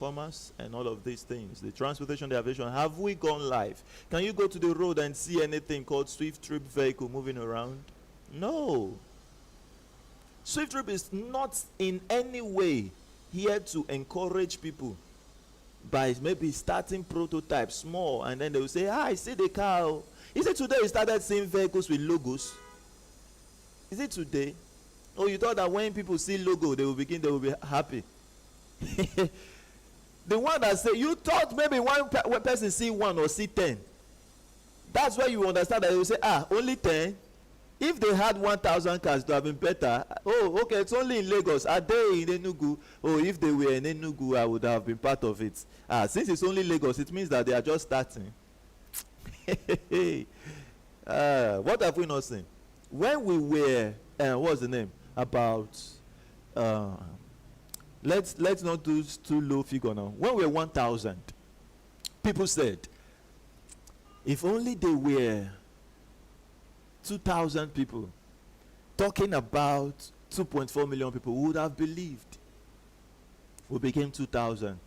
commerce and all of these things, the transportation, the aviation, have we gone live? Can you go to the road and see anything called SWIFTtrip vehicle moving around? No. SWIFTtrip is not in any way here to encourage people by maybe starting prototypes small, and then they will say, I see the car. Is it today you started seeing vehicles with logos? Is it today? Oh, you thought that when people see logo, they will be happy. The one that say, you thought maybe one person see 1 or see 10. That's where you understand that they will say, only 10. If they had 1,000 cars, it would have been better. Oh, okay, it's only in Lagos. Are they in Enugu? Oh, if they were in Enugu, I would have been part of it. Since it's only Lagos, it means that they are just starting. What have we not seen? When we were, what's the name? About, let's not do too low figure now. When we were 1,000, people said, if only they were 2,000 people talking about 2.4 million people who would have believed. We became 2,000.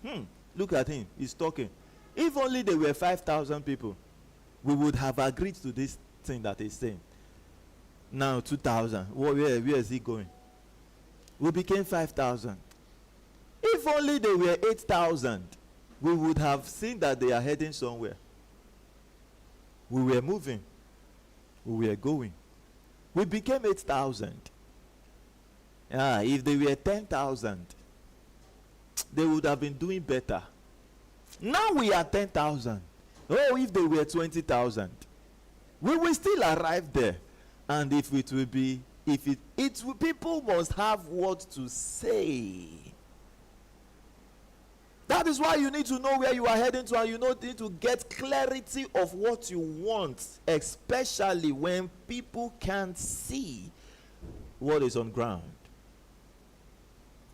Look at him, he's talking. If only there were 5,000 people, we would have agreed to this thing that he's saying. Now 2,000. Where is he going? We became 5,000. If only there were 8,000, we would have seen that they are heading somewhere. We were moving. We were going. We became 8,000. If they were 10,000, they would have been doing better. Now we are 10,000. Oh, if they were 20,000, we will still arrive there. And if it will be, people must have what to say. That is why you need to know where you are heading to, and you need to get clarity of what you want, especially when people can't see what is on ground.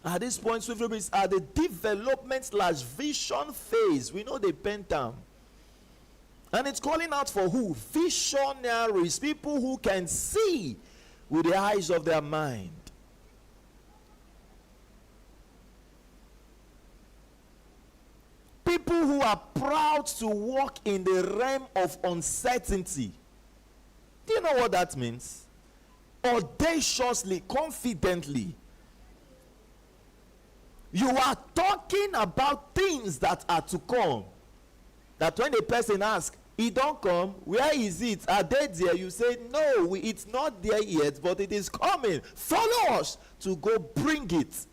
At this point, SWIFTtrip is at the development/vision phase. We know the pen term. And it's calling out for who? Visionaries, people who can see with the eyes of their mind. People who are proud to walk in the realm of uncertainty. Do you know what that means? Audaciously, confidently. You are talking about things that are to come. That when a person asks, it don't come, where is it? Are they there? You say, no, it's not there yet, but it is coming. Follow us to go bring it.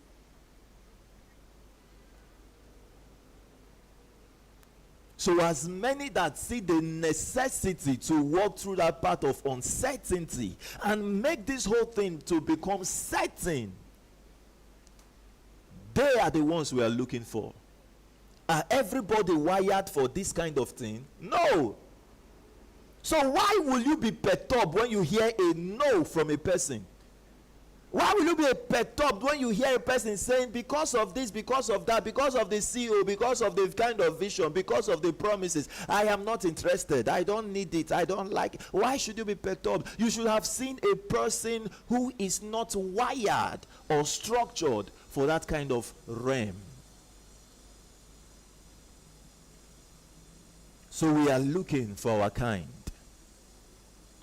So as many that see the necessity to walk through that path of uncertainty and make this whole thing to become certain, they are the ones we are looking for. Are everybody wired for this kind of thing? No. So why will you be perturbed when you hear a no from a person? Why will you be perturbed when you hear a person saying, because of this, because of that, because of the CEO, because of the kind of vision, because of the promises, I am not interested, I don't need it, I don't like it. Why should you be perturbed? You should have seen a person who is not wired or structured for that kind of realm. So we are looking for our kind.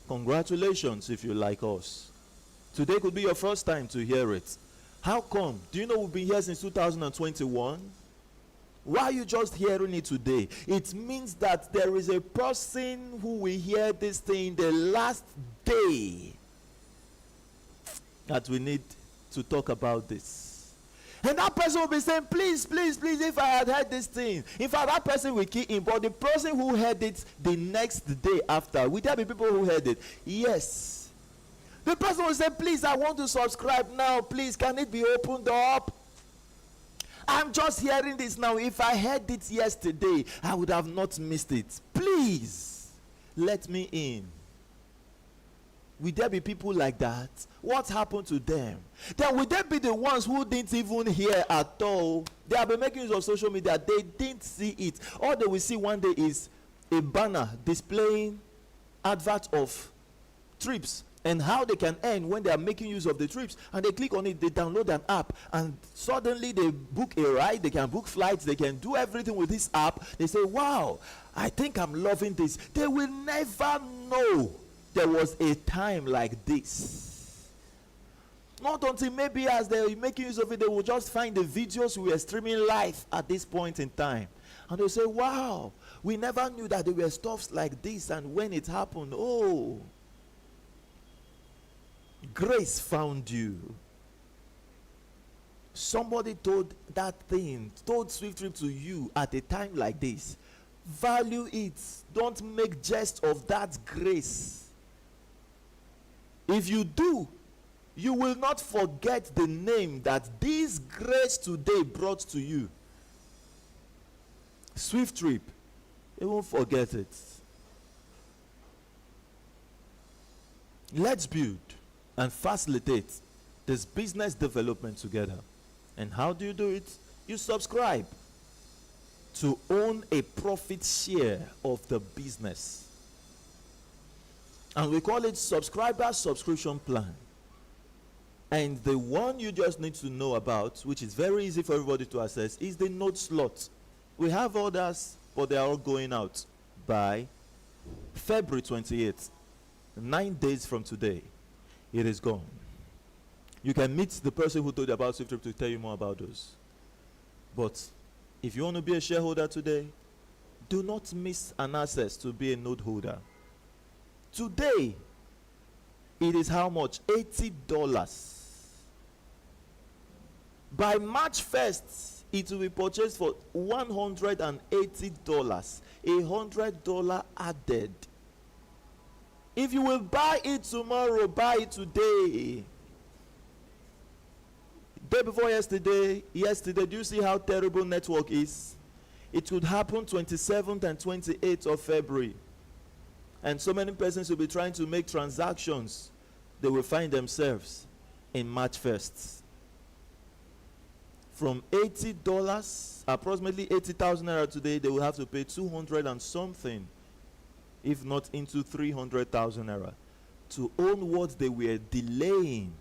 Congratulations if you like us. Today could be your first time to hear it. How come? Do you know we've been here since 2021? Why are you just hearing it today? It means that there is a person who will hear this thing the last day that we need to talk about this. And that person will be saying, please, please, please, if I had heard this thing. In fact, that person will key in, but the person who heard it the next day after, will there be people who heard it? Yes. The person will say, please, I want to subscribe now. Please, can it be opened up? I'm just hearing this now. If I heard it yesterday, I would have not missed it. Please, let me in. Will there be people like that? What happened to them? Then will there be the ones who didn't even hear at all? They have been making use of social media. They didn't see it. All they will see one day is a banner displaying advert of trips and how they can earn when they are making use of the trips. And they click on it, they download an app, and suddenly they book a ride, they can book flights, they can do everything with this app. They say, wow, I think I'm loving this. They will never know there was a time like this. Not until maybe as they're making use of it, they will just find the videos we were streaming live at this point in time. And they'll say, wow, we never knew that there were stuffs like this, and when it happened, oh, grace found you. Somebody told SWIFTtrip to you at a time like this. Value it. Don't make jest of that grace. If you do, you will not forget the name that this grace today brought to you. SWIFTtrip, you won't forget it. Let's build and facilitate this business development together. And how do you do it? You subscribe to own a profit share of the business. And we call it subscriber subscription plan. And the one you just need to know about, which is very easy for everybody to access, is the note slot. We have others, but they are all going out by February 28th. 9 days from today, it is gone. You can meet the person who told you about SWIFTtrip to tell you more about those. But if you want to be a shareholder today, do not miss an access to be a note holder. Today, it is how much? $80. By March 1st, it will be purchased for $180. $100 added. If you will buy it tomorrow, buy it today. Day before yesterday, do you see how terrible network is? It would happen 27th and 28th of February. And so many persons will be trying to make transactions. They will find themselves in March 1st. From $80, approximately 80,000 naira today, they will have to pay 200 and something, if not into 300,000 naira, to own what they were delaying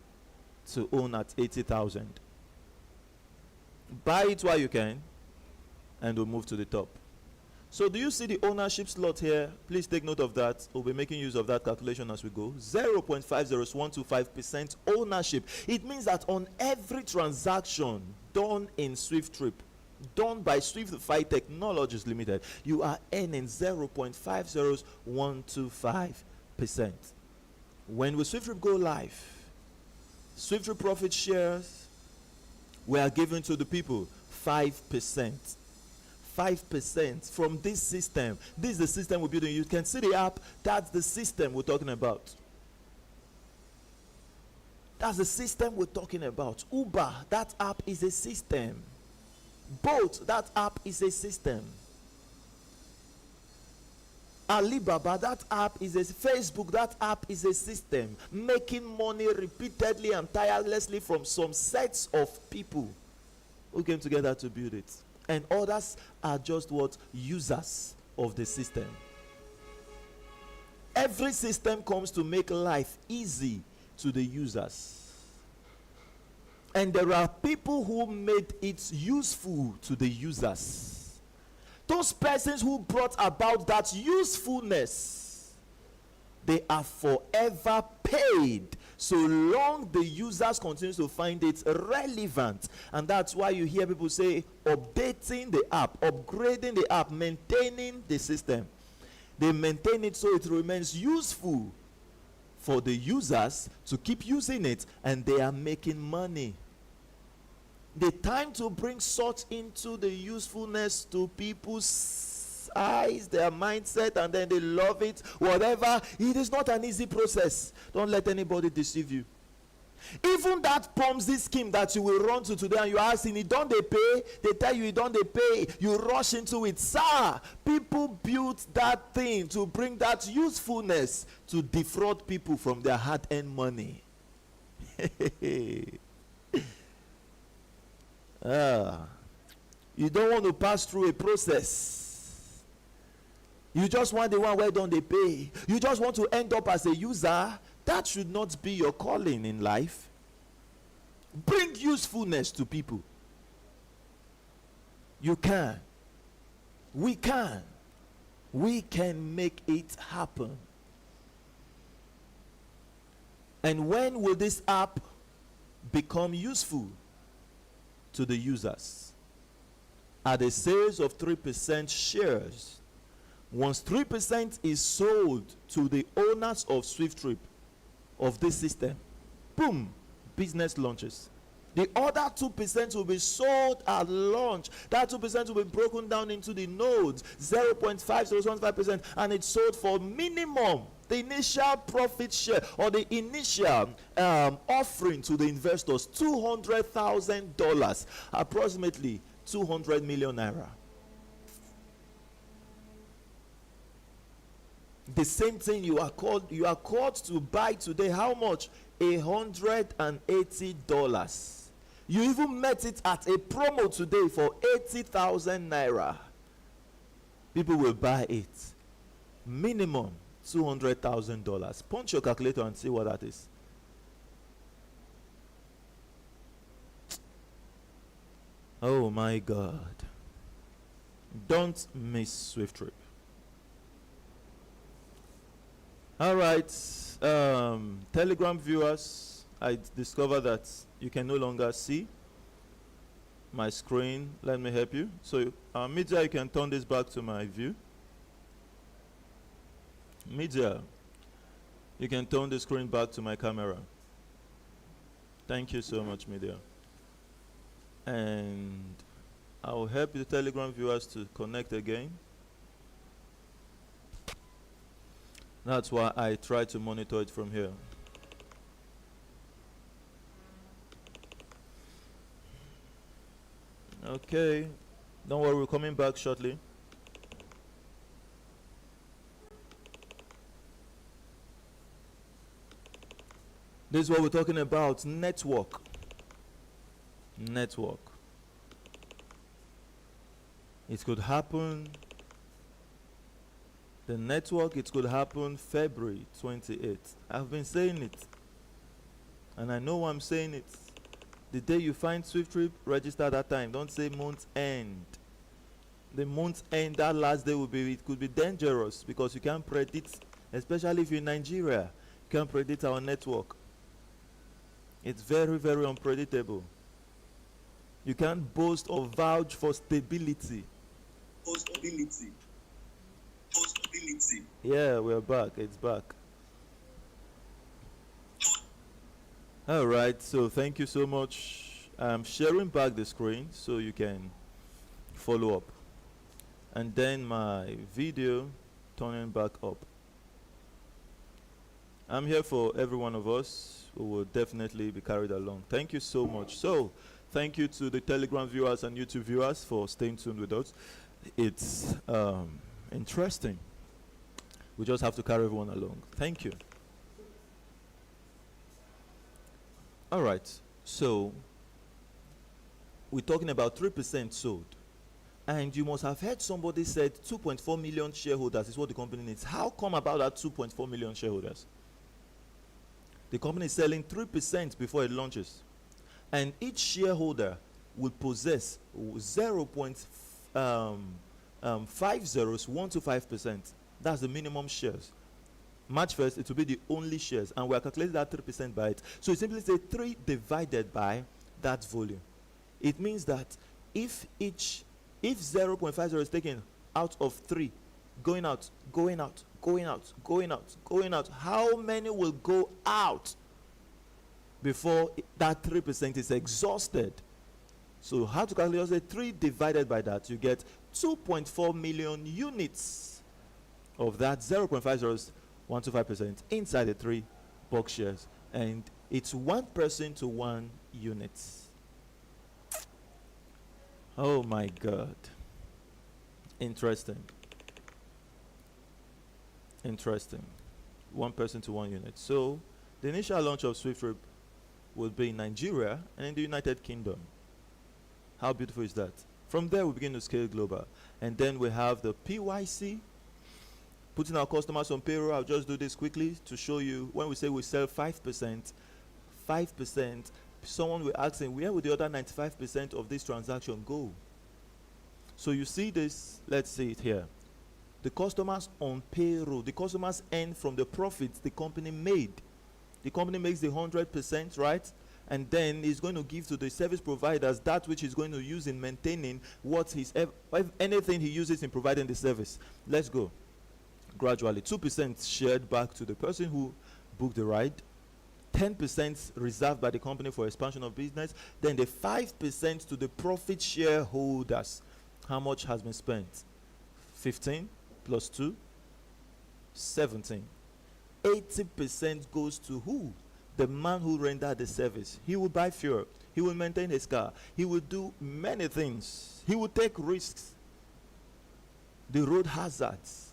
to own at 80,000. Buy it while you can, and we'll move to the top. So do you see the ownership slot here? Please take note of that. We'll be making use of that calculation as we go. 0.50125% ownership. It means that on every transaction done in SWIFTtrip, done by SWIFTIFY Technologies Limited, you are earning 0.50125%. When will SWIFTtrip go live? SWIFTtrip profit shares we are giving to the people 5%. 5% from this system. This is the system we're building. You can see the app. That's the system we're talking about. That's the system we're talking about. Uber, that app is a system. Bolt, that app is a system. Alibaba, that app is a Facebook, that app is a system. Making money repeatedly and tirelessly from some sets of people who came together to build it. And others are just what? Users of the system. Every system comes to make life easy to the users. And there are people who made it useful to the users. Those persons who brought about that usefulness, they are forever paid, so long the users continue to find it relevant. And that's why you hear people say updating the app, upgrading the app, maintaining the system. They maintain it so it remains useful for the users to keep using it, and they are making money. The time to bring such into the usefulness to people's eyes, their mindset, and then they love it, whatever, it is not an easy process. Don't let anybody deceive you. Even that Ponzi scheme that you will run to today and you're asking, don't they pay? They tell you, don't they pay? You rush into it. Sir, people built that thing to bring that usefulness to defraud people from their hard-earned money. You don't want to pass through a process. You just want the one where don't they pay. You just want to end up as a user That should not be your calling in life. Bring usefulness to people. You can. We can. We can make it happen. And when will this app become useful to the users? At a sales of 3% shares. Once 3% is sold to the owners of SWIFTtrip, of this system, boom, business launches. The other 2% will be sold at launch. That 2% will be broken down into the nodes, 0.5015%, and it's sold for minimum, the initial profit share or the initial offering to the investors, $200,000, approximately 200 million naira. The same thing you are called to buy today. How much? $180. You even met it at a promo today for 80,000 naira. People will buy it. Minimum $200,000. Punch your calculator and see what that is. Oh my God. Don't miss SWIFTtrip. All right, Telegram viewers, I discovered that you can no longer see my screen. Let me help you. So, media, you can turn this back to my view. Media, you can turn the screen back to my camera. Thank you so much, media. And I will help the Telegram viewers to connect again. That's why I try to monitor it from here. Okay, don't worry, we're coming back shortly. This is what we're talking about, network. Network. It could happen. The network, it could happen February 28th. I've been saying it. And I know I'm saying it. The day you find SWIFTtrip, register that time. Don't say month end. The month end, that last day it could be dangerous because you can't predict, especially if you're in Nigeria, you can't predict our network. It's very, very unpredictable. You can't boast or vouch for stability. Stability. Yeah, we're back. It's back. All right, so thank you so much. I'm sharing back the screen so you can follow up. And then my video turning back up. I'm here for every one of us who will definitely be carried along. Thank you so much. So, thank you to the Telegram viewers and YouTube viewers for staying tuned with us. It's interesting. We just have to carry everyone along. Thank you. All right. So, we're talking about 3% sold. And you must have heard somebody said 2.4 million shareholders is what the company needs. How come about that 2.4 million shareholders? The company is selling 3% before it launches. And each shareholder will possess 0.50125%. That's the minimum shares. March 1st, it will be the only shares. And we are calculating that 3% by it. So you simply say 3 divided by that volume. It means that if 0.50 is taken out of 3, going out, how many will go out before that 3% is exhausted? So how to calculate? Say 3 divided by that, you get 2.4 million units of that 0.50125% inside the 3 box shares, and it's 1 person to 1 unit. Oh my God. Interesting. 1 person to 1 unit. So the initial launch of SWIFTtrip will be in Nigeria and in the United Kingdom. How beautiful is that? From there we begin to scale global. And then we have the PYC, Putting our customers on payroll, I'll just do this quickly to show you. When we say we sell 5%, 5%, someone will ask him, where would the other 95% of this transaction go? So you see this, let's see it here. The customers on payroll, the customers earn from the profits the company made. The company makes the 100%, right? And then he's going to give to the service providers that which he's going to use in maintaining what anything he uses in providing the service. Let's go. Gradually, 2% shared back to the person who booked the ride, 10% reserved by the company for expansion of business, then the 5% to the profit shareholders. How much has been spent? 15 plus 2, 17. 80% goes to who? The man who rendered the service. He will buy fuel. He will maintain his car. He will do many things. He will take risks. The road hazards.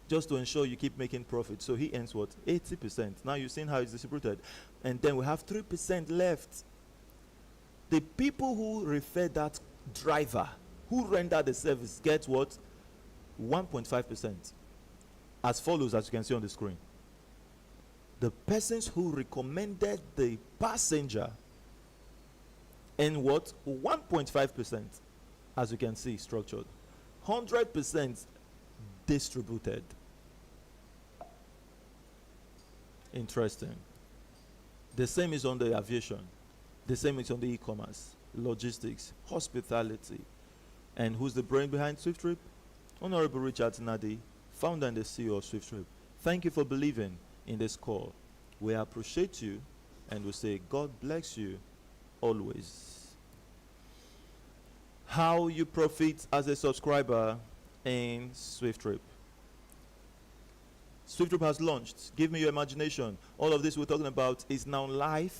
Just to ensure you keep making profit. So he earns what? 80%. Now you've seen how it's distributed. And then we have 3% left. The people who refer that driver, who render the service, get what? 1.5%. As follows, as you can see on the screen. The persons who recommended the passenger earn what? 1.5%. As you can see, structured. 100% distributed. Interesting. The same is on the aviation. The same is on the e-commerce, logistics, hospitality. And who's the brain behind SWIFTtrip? Honorable Richard Nadi, founder and the CEO of SWIFTtrip. Thank you for believing in this call. We appreciate you and we say God bless you always. How you profit as a subscriber in SWIFTtrip. SWIFTtrip has launched. Give me your imagination. All of this we're talking about is now live.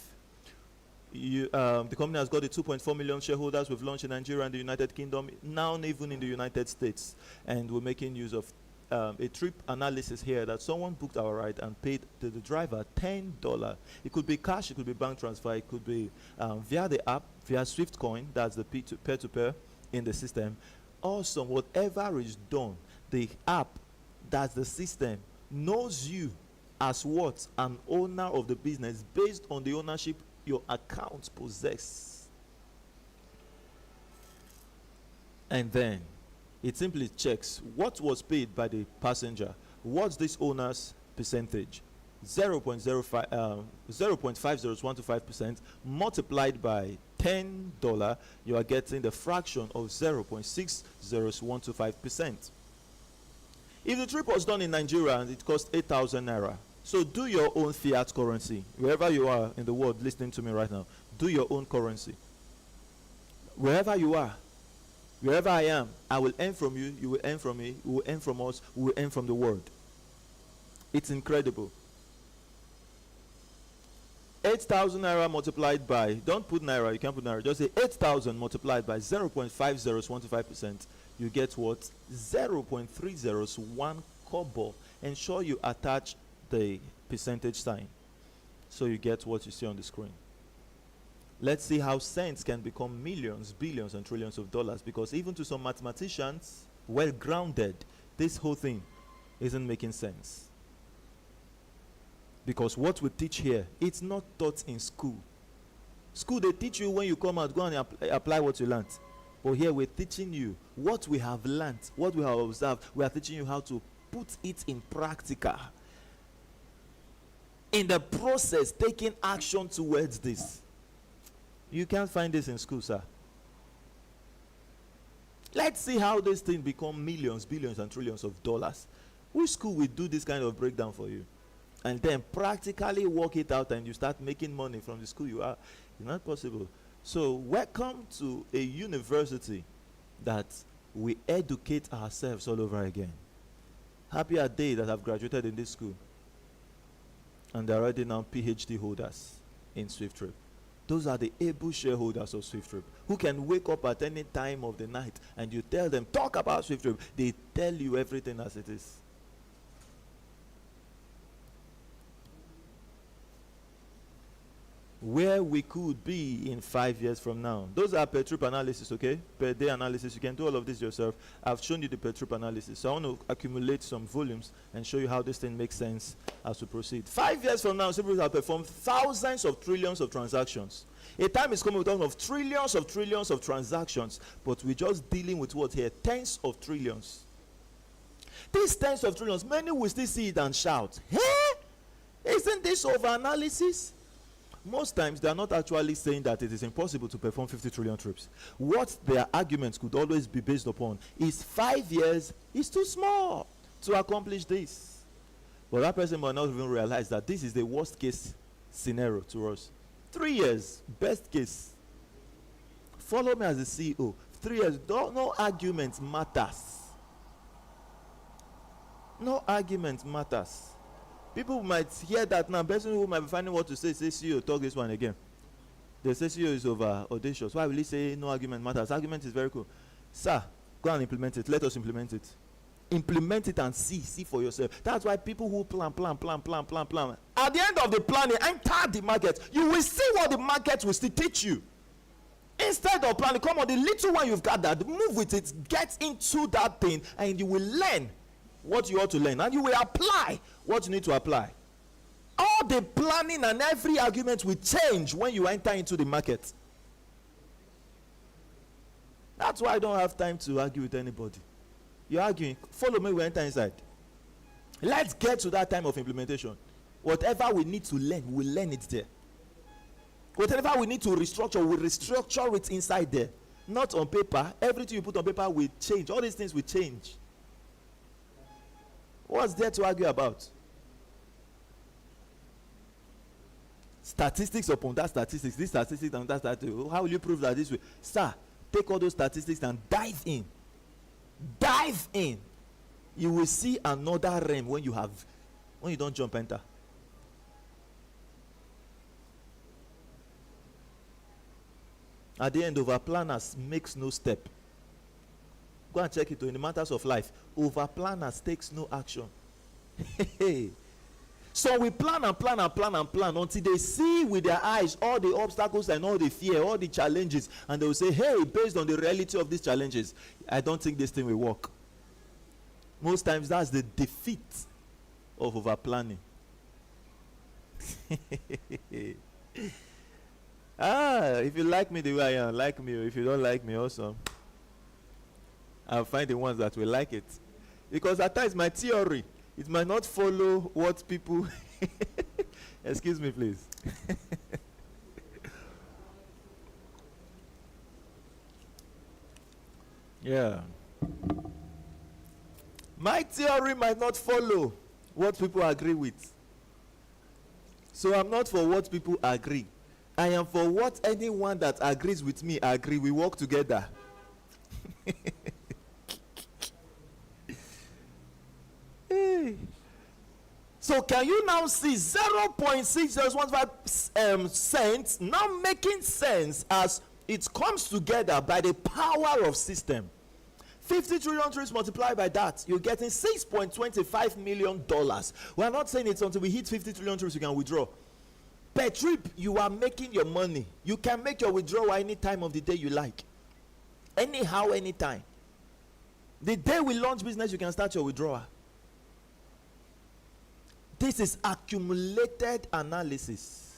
The company has got the 2.4 million shareholders. We've launched in Nigeria and the United Kingdom, now even in the United States. And we're making use of a trip analysis here that someone booked our ride and paid the driver $10. It could be cash, it could be bank transfer, it could be via the app, via Swift Coin, that's the peer-to-peer in the system. Awesome. Whatever is done, the app, that's the system, knows you as what? An owner of the business based on the ownership your accounts possess. And then it simply checks what was paid by the passenger. What's this owner's percentage? 0.5012% multiplied by $10, you are getting the fraction of 0.60125%. If the trip was done in Nigeria and it cost 8,000 naira, so do your own fiat currency. Wherever you are in the world listening to me right now, do your own currency. Wherever you are, wherever I am, I will earn from you, you will earn from me, we will earn from us, we will earn from the world. It's incredible. 8,000 naira multiplied by, don't put naira, you can't put naira, just say 8,000 multiplied by 0.5025%, you get what? 0.301 kobo. Ensure you attach the percentage sign so you get what you see on the screen. Let's see how cents can become millions, billions, and trillions of dollars, because even to some mathematicians, well grounded, this whole thing isn't making sense. Because what we teach here, it's not taught in school. School, they teach you when you come out, go and apply what you learned. But here we're teaching you what we have learned, what we have observed. We are teaching you how to put it in practical. In the process, taking action towards this. You can't find this in school, sir. Let's see how this thing become millions, billions, and trillions of dollars. Which school will do this kind of breakdown for you? And then practically work it out and you start making money from the school you are. It's not possible. So welcome to a university that we educate ourselves all over again. Happy are they that have graduated in this school. And they're already now PhD holders in SWIFTtrip. Those are the able shareholders of SWIFTtrip who can wake up at any time of the night and you tell them, talk about SWIFTtrip. They tell you everything as it is. where we could be in 5 years from now. Those are per trip analysis, okay? Per day analysis. You can do all of this yourself. I've shown you the per trip analysis. So I want to accumulate some volumes and show you how this thing makes sense as we proceed. 5 years from now, people have performed thousands of trillions of transactions. A time is coming, we're talking of trillions of transactions, but we're just dealing with what here? Tens of trillions. These tens of trillions, many will still see it and shout, hey, isn't this over analysis? Most times they are not actually saying that it is impossible to perform 50 trillion trips. What their arguments could always be based upon is 5 years is too small to accomplish this. But that person might not even realize that this is the worst case scenario to us. 3 years, best case. Follow me as a CEO. 3 years, no argument matters. No argument matters. People might hear that now. Person who might be finding what to say CEO, talk this one again. They say CEO is over audacious. Why will he say no argument matters? Argument is very cool. Sir, go and implement it. Let us implement it. Implement it and see for yourself. That's why people who plan. At the end of the planning, enter the market. You will see what the market will still teach you. Instead of planning, come on, the little one you've gathered, move with it, get into that thing, and you will learn what you ought to learn, and you will apply what you need to apply. All the planning and every argument will change when you enter into the market. That's why I don't have time to argue with anybody. You're arguing, follow me, we enter inside. Let's get to that time of implementation. Whatever we need to learn, we'll learn it there. Whatever we need to restructure, we'll restructure it inside there. Not on paper. Everything you put on paper will change. All these things will change. What's there to argue about? Statistics upon that statistics, this statistics and that statistics. How will you prove that this way? Sir, take all those statistics and dive in. Dive in. You will see another realm when you don't jump enter. At the end, over planners makes no step. Go and check it in the matters of life. Over planners takes no action. So we plan until they see with their eyes all the obstacles and all the fear, all the challenges, and they will say, hey, based on the reality of these challenges, I don't think this thing will work. Most times that's the defeat of over planning. If you like me the way I am, like me. If you don't like me also, I'll find the ones that will like it. Because at times my theory, it might not follow what people... Excuse me, please. Yeah. My theory might not follow what people agree with. So I'm not for what people agree. I am for what anyone that agrees with me agree. We work together. Hey. So can you now see 0.6015 cents now making sense as it comes together by the power of system? 50 trillion trips multiplied by that, you're getting $6.25 million. We're not saying it's until we hit 50 trillion trips you can withdraw. Per trip, you are making your money. You can make your withdrawal any time of the day you like. Anyhow, anytime. The day we launch business, you can start your withdrawal. This is accumulated analysis.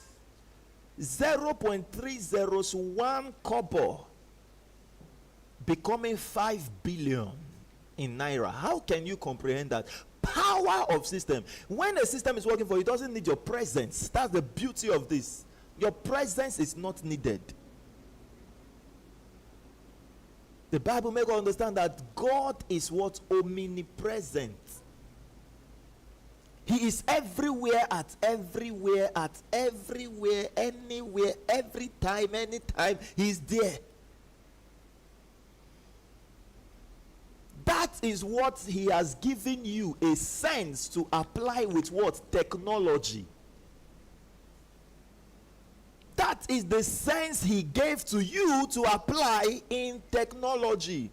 0.301 kobo becoming 5 billion in naira. How can you comprehend that? Power of system. When a system is working for you, it doesn't need your presence. That's the beauty of this. Your presence is not needed. The Bible makes us understand that God is what? Omnipresent. He is everywhere, anywhere, every time, anytime. He's there. That is what he has given you a sense to apply with what? Technology. That is the sense he gave to you to apply in technology.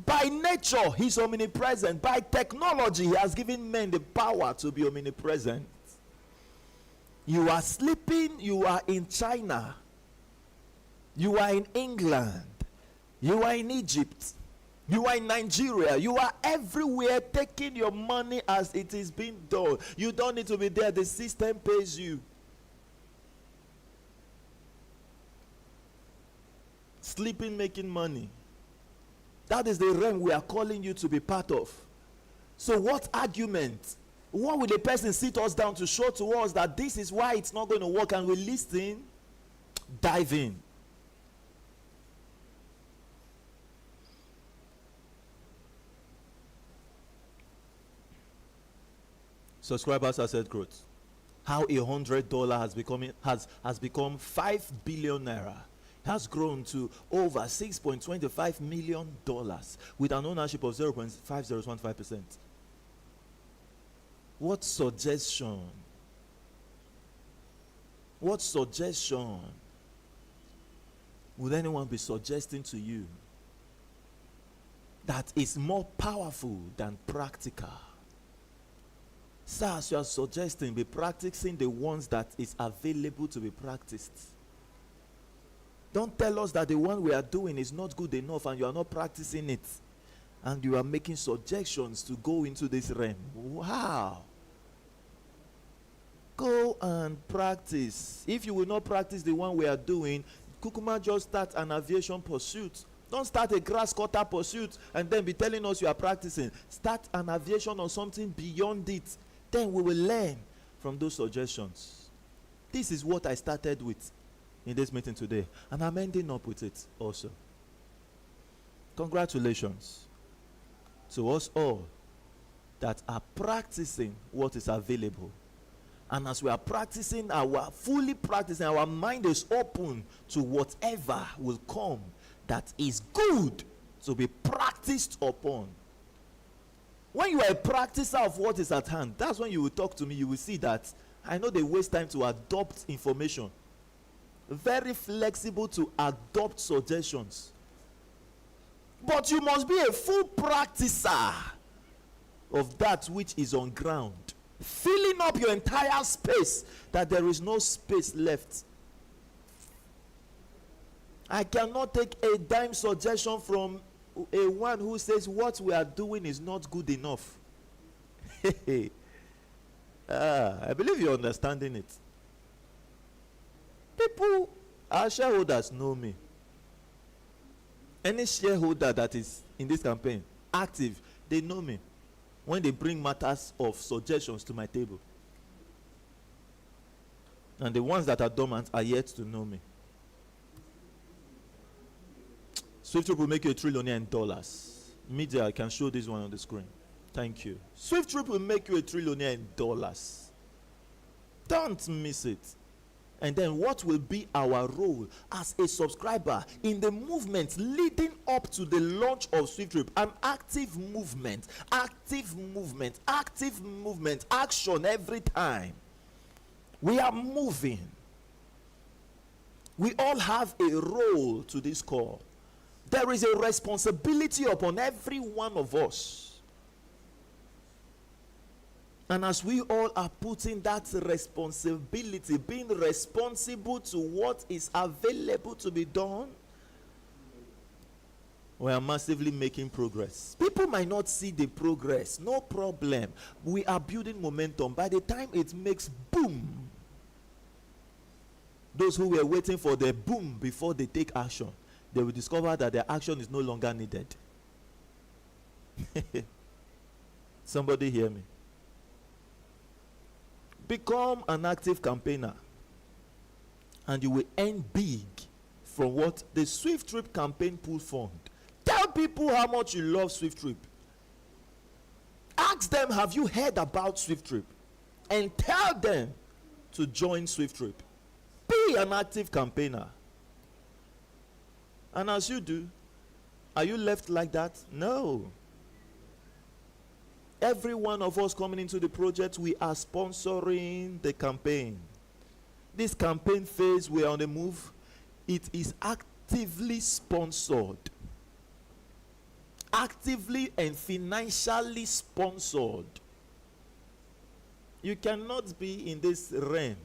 By nature, he's omnipresent. By technology, he has given men the power to be omnipresent. You are sleeping, you are in China, you are in England, you are in Egypt, you are in Nigeria, you are everywhere taking your money as it is being done. You don't need to be there, the system pays you. Sleeping, making money. That is the realm we are calling you to be part of. So what argument? What will the person sit us down to show to us that this is why it's not going to work, and we listen? Dive in. Subscribers asset growth. How $100 has become 5 billion naira. Has grown to over $6.25 million with an ownership of 0.5015%. What suggestion? What suggestion would anyone be suggesting to you that is more powerful than practical? Sir, as you are suggesting, be practicing the ones that is available to be practiced. Don't tell us that the one we are doing is not good enough and you are not practicing it, and you are making suggestions to go into this realm. Wow. Go and practice. If you will not practice the one we are doing, Kukuma, just start an aviation pursuit. Don't start a grass cutter pursuit and then be telling us you are practicing. Start an aviation or something beyond it. Then we will learn from those suggestions. This is what I started with in this meeting today, and I'm ending up with it also. Congratulations to us all that are practicing what is available. And as we are practicing, fully practicing, our mind is open to whatever will come that is good to be practiced upon. When you are a practicer of what is at hand, that's when you will talk to me. You will see that I know they waste time to adopt information. Very flexible to adopt suggestions. But you must be a full practicer of that which is on ground, filling up your entire space that there is no space left. I cannot take a dime suggestion from a one who says what we are doing is not good enough. I believe you're understanding it. People, our shareholders know me. Any shareholder that is in this campaign, active, they know me when they bring matters of suggestions to my table. And the ones that are dormant are yet to know me. SWIFTtrip will make you a trillionaire in dollars. Media, I can show this one on the screen. Thank you. SWIFTtrip will make you a trillionaire in dollars. Don't miss it. And then what will be our role as a subscriber in the movement leading up to the launch of SWIFTtrip? An active movement, active movement, active movement, action every time. We are moving. We all have a role to this call. There is a responsibility upon every one of us. And as we all are putting that responsibility, being responsible to what is available to be done, we are massively making progress. People might not see the progress, no problem. We are building momentum. By the time it makes boom, those who were waiting for the boom before they take action, they will discover that their action is no longer needed. Somebody hear me? Become an active campaigner, and you will earn big from what the SWIFTtrip campaign pool fund. Tell people how much you love SWIFTtrip. Ask them, have you heard about SWIFTtrip? And tell them to join SWIFTtrip. Be an active campaigner. And as you do, are you left like that? No. Every one of us coming into the project, we are sponsoring the campaign. This campaign phase, we are on the move. It is actively sponsored. Actively and financially sponsored. You cannot be in this realm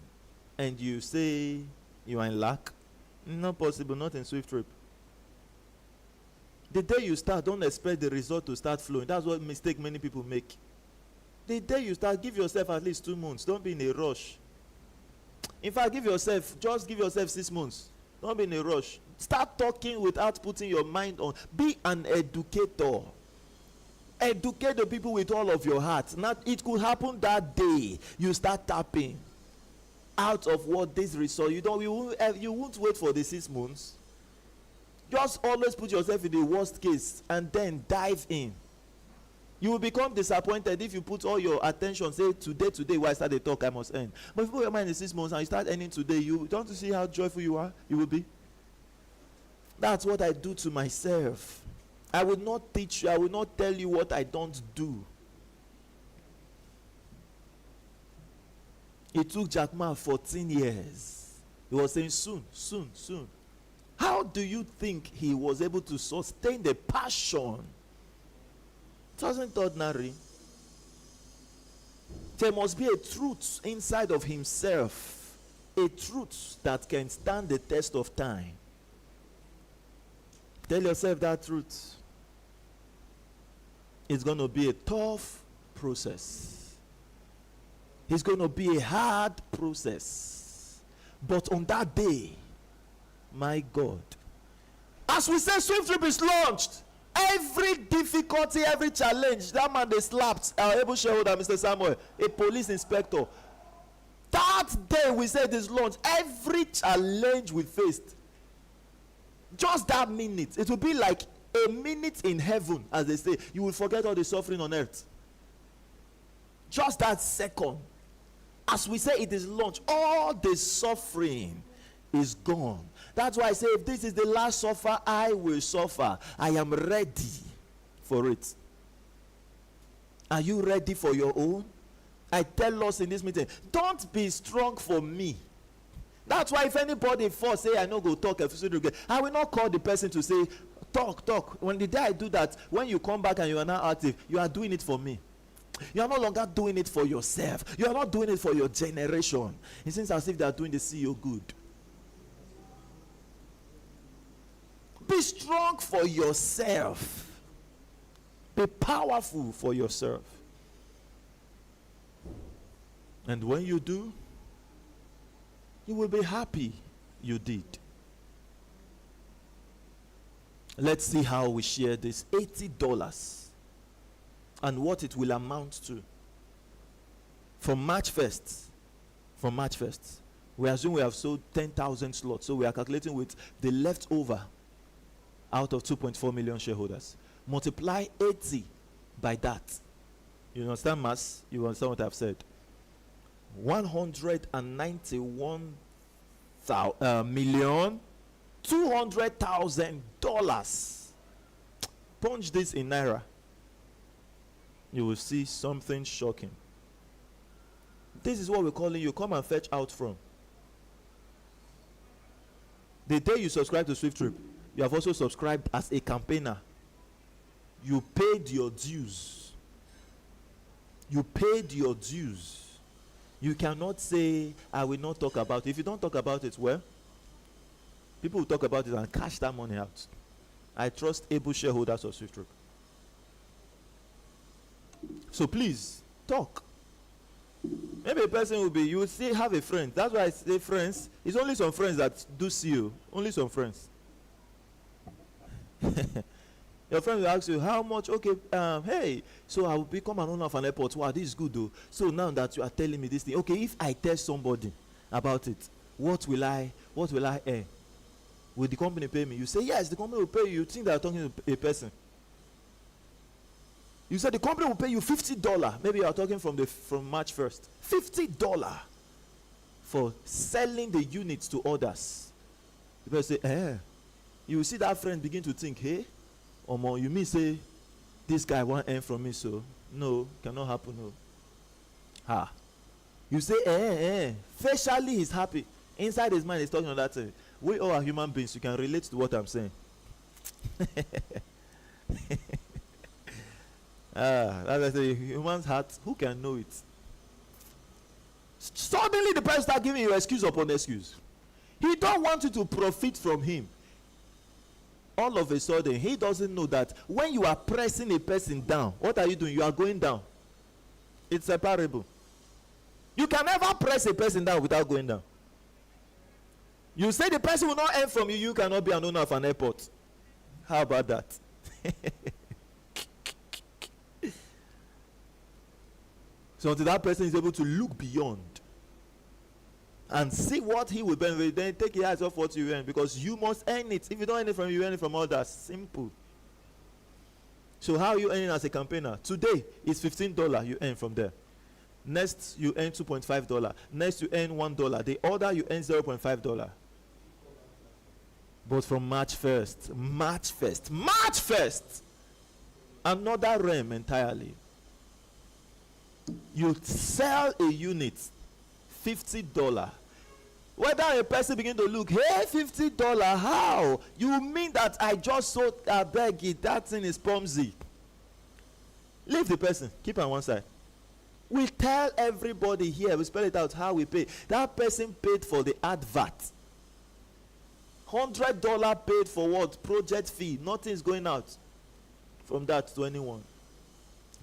and you say you are in lack. Not possible, not in SWIFTtrip. The day you start, don't expect the result to start flowing. That's what mistake many people make. The day you start, give yourself at least 2 months. Don't be in a rush. In fact, just give yourself 6 months. Don't be in a rush. Start talking without putting your mind on. Be an educator. Educate the people with all of your heart. Now, it could happen that day you start tapping out of what this result. You won't wait for the 6 months. Just always put yourself in the worst case and then dive in. You will become disappointed if you put all your attention, say today while I start the talk I must end. But if you put your mind in 6 months and you start ending today, you don't see how joyful you will be. That's what I do to myself. I will not teach you, I will not tell you what I don't do. It took Jack Ma 14 years. He was saying soon. How do you think he was able to sustain the passion? It wasn't ordinary. There must be a truth inside of himself, a truth that can stand the test of time. Tell yourself that truth. It's going to be a tough process. It's going to be a hard process. But on that day, my God, as we say, SWIFTtrip is launched. Every difficulty, every challenge, that man they slapped our able shareholder, Mr. Samuel, a police inspector. That day we said this launch, every challenge we faced, just that minute, it will be like a minute in heaven, as they say. You will forget all the suffering on earth. Just that second, as we say it is launched, all the suffering is gone. That's why I say, if this is the last suffer, I will suffer. I am ready for it. Are you ready for your own? I tell us in this meeting, don't be strong for me. That's why if anybody falls, say I no go talk, I will not call the person to say, talk. When the day I do that, when you come back and you are now active, you are doing it for me. You are no longer doing it for yourself. You are not doing it for your generation. It seems as if they are doing the CEO good. Be strong for yourself. Be powerful for yourself. And when you do, you will be happy you did. Let's see how we share this $80 and what it will amount to. From March 1st, we assume we have sold 10,000 slots. So we are calculating with the leftover out of 2.4 million shareholders. Multiply 80 by that. You understand mass? You understand what I've said? $191,200,000. Punch this in naira. You will see something shocking. This is what we're calling you. Come and fetch out from. The day you subscribe to SWIFTtrip, you have also subscribed as a campaigner. You paid your dues. You paid your dues. You cannot say, I will not talk about it. If you don't talk about it, well, people will talk about it and cash that money out. I trust able shareholders of SWIFTtrip. So please, talk. Maybe a person will be, you will still have a friend. That's why I say friends. It's only some friends that do see you. Only some friends. Your friend will ask you, how much? Okay, hey, so I will become an owner of an airport. Wow, this is good though. So now that you are telling me this thing, okay, if I tell somebody about it, what will I earn? Will the company pay me? You say, yes, the company will pay you. You think they are talking to a person. You said the company will pay you $50. Maybe you are talking from March 1st. $50 for selling the units to others. The person say, you will see that friend begin to think, hey, Omo, you mean say this guy won't earn from me, so no, cannot happen, no. You say, facially he's happy. Inside his mind he's talking on that thing. We all are human beings. You can relate to what I'm saying. As I say, human's heart, who can know it? Suddenly the person start giving you excuse upon excuse. He don't want you to profit from him. All of a sudden, he doesn't know that when you are pressing a person down, what are you doing? You are going down. It's separable. You can never press a person down without going down. You say the person will not earn from you, you cannot be an owner of an airport. How about that? So until that person is able to look beyond and see what he will benefit, then take your eyes off what you earn, because you must earn it. If you don't earn it from you earn it from others. Simple. So how are you earning as a campaigner? Today it's $15 you earn from there. Next you earn $2.5. Next you earn $1. The other you earn $0.5. But from March 1st, another realm entirely. You sell a unit $50. Whether a person begin to look, hey, $50, how? You mean that I just sold, I beg it, that thing is Pomsy. Leave the person, keep on one side. We tell everybody here, we spell it out how we pay. That person paid for the advert. $100 paid for what? Project fee. Nothing is going out from that to anyone.